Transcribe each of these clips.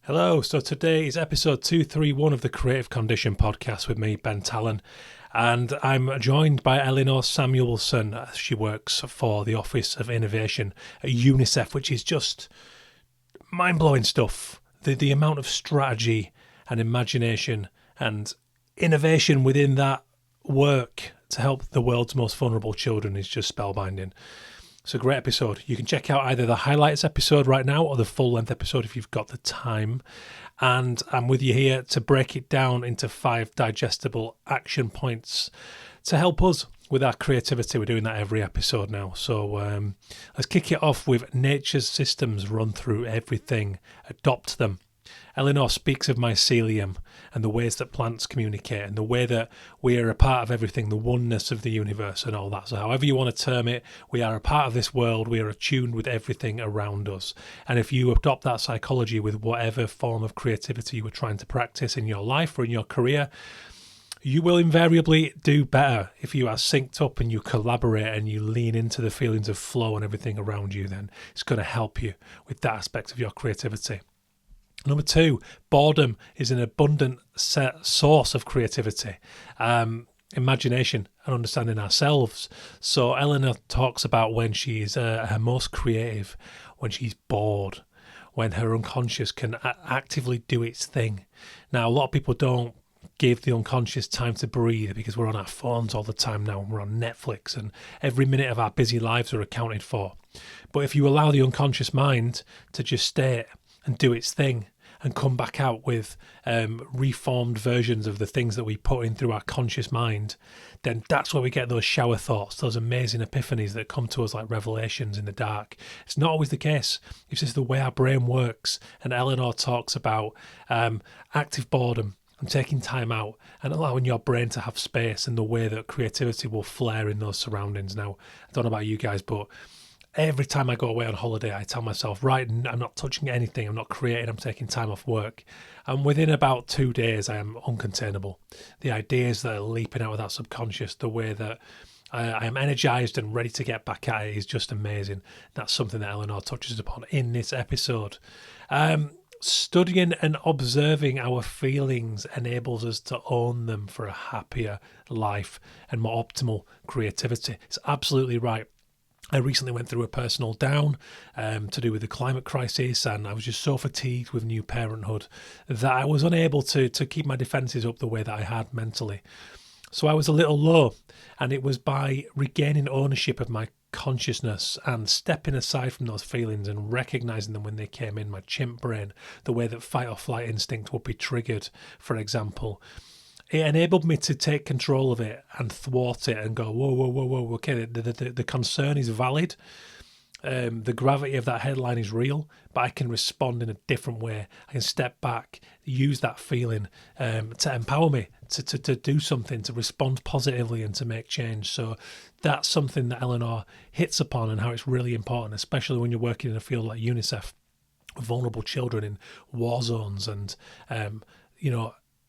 Hello, so today is episode 231 of the Creative Condition podcast with me, Ben Talon, and I'm joined by Elinor Samuelsson. She works for the Office of Innovation at UNICEF, which is just mind-blowing stuff. The amount of strategy and imagination and innovation within that work to help the world's most vulnerable children is just spellbinding. It's a great episode. You can check out either the highlights episode right now or the full-length episode if you've got the time. And I'm with you here to break it down into 5 digestible action points to help us with our creativity. We're doing that every episode now. So let's kick it off with nature's systems run through everything. Adopt them. Elinor speaks of mycelium and the ways that plants communicate and the way that we are a part of everything, the oneness of the universe and all that. So however you want to term it, we are a part of this world. We are attuned with everything around us. And if you adopt that psychology with whatever form of creativity you are trying to practice in your life or in your career, you will invariably do better. If you are synced up and you collaborate and you lean into the feelings of flow and everything around you, then it's going to help you with that aspect of your creativity. Number 2, boredom is an abundant source of creativity, imagination and understanding ourselves. So Elinor talks about when she is her most creative, when she's bored, when her unconscious can actively do its thing. Now, a lot of people don't give the unconscious time to breathe because we're on our phones all the time now. We're on Netflix and every minute of our busy lives are accounted for. But if you allow the unconscious mind to just stay and do its thing, and come back out with reformed versions of the things that we put in through our conscious mind, then that's where we get those shower thoughts, those amazing epiphanies that come to us like revelations in the dark. It's not always the case. It's just the way our brain works. And Elinor talks about active boredom and taking time out and allowing your brain to have space and the way that creativity will flare in those surroundings. Now, I don't know about you guys, but every time I go away on holiday, I tell myself, right, I'm not touching anything, I'm not creating, I'm taking time off work. And within about 2 days, I am uncontainable. The ideas that are leaping out of that subconscious, the way that I am energized and ready to get back at it is just amazing. That's something that Elinor touches upon in this episode. Studying and observing our feelings enables us to own them for a happier life and more optimal creativity. It's absolutely right. I recently went through a personal down to do with the climate crisis, and I was just so fatigued with new parenthood that I was unable to keep my defences up the way that I had mentally. So I was a little low, and it was by regaining ownership of my consciousness and stepping aside from those feelings and recognising them when they came in, my chimp brain, the way that fight or flight instinct would be triggered, for example. It enabled me to take control of it and thwart it and go, whoa, okay, the concern is valid. The gravity of that headline is real, but I can respond in a different way. I can step back, use that feeling to empower me to do something, to respond positively and to make change. So that's something that Elinor hits upon and how it's really important, especially when you're working in a field like UNICEF, vulnerable children in war zones and,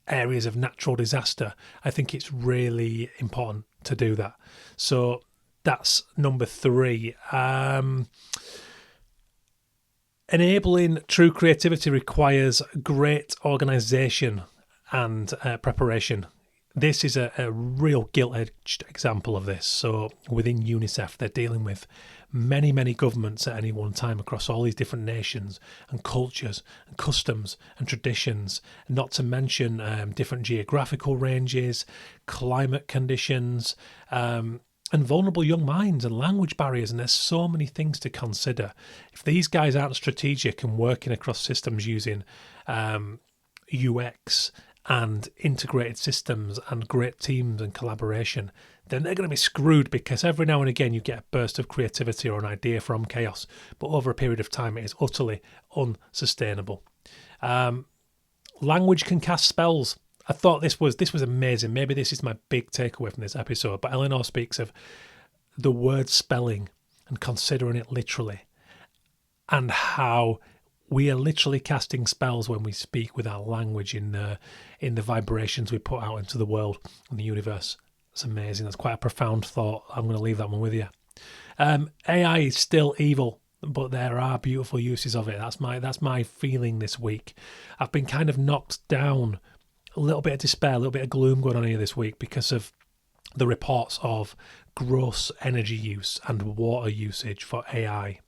areas of natural disaster. I think it's really important to do that. So that's number 3. Enabling true creativity requires great organisation and preparation. This is a real gilt-edged example of this. So within UNICEF, they're dealing with many governments at any one time across all these different nations and cultures and customs and traditions, not to mention different geographical ranges, climate conditions, and vulnerable young minds and language barriers. And there's so many things to consider. If these guys aren't strategic and working across systems using UX and integrated systems and great teams and collaboration, then they're going to be screwed, because every now and again you get a burst of creativity or an idea from chaos, but over a period of time it is utterly unsustainable. Language can cast spells. I thought this was amazing. Maybe this is my big takeaway from this episode, but Elinor speaks of the word spelling and considering it literally, and how we are literally casting spells when we speak with our language in the vibrations we put out into the world and the universe. It's amazing. That's quite a profound thought. I'm going to leave that one with you. AI is still evil. but there are beautiful uses of it. That's my feeling this week. I've been kind of knocked down, a little bit of despair, a little bit of gloom going on here this week because of the reports of gross energy use and water usage for AI.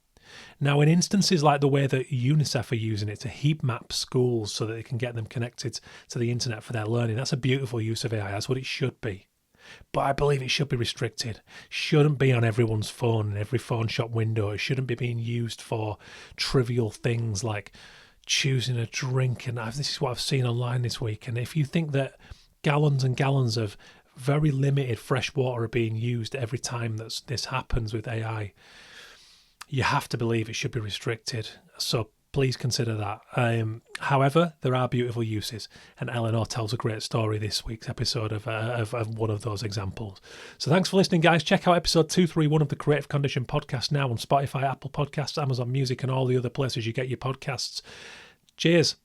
Now, in instances like the way that UNICEF are using it to heat map schools so that they can get them connected to the internet for their learning, that's a beautiful use of AI. That's what it should be. But I believe it should be restricted. Shouldn't be on everyone's phone, in every phone shop window. It shouldn't be being used for trivial things like choosing a drink. And this is what I've seen online this week. And if you think that gallons and gallons of very limited fresh water are being used every time that this happens with AI, you have to believe it should be restricted. So please consider that. However, there are beautiful uses, and Elinor tells a great story this week's episode of one of those examples. So thanks for listening, guys. Check out episode 231 of the Creative Condition podcast now on Spotify, Apple Podcasts, Amazon Music, and all the other places you get your podcasts. Cheers.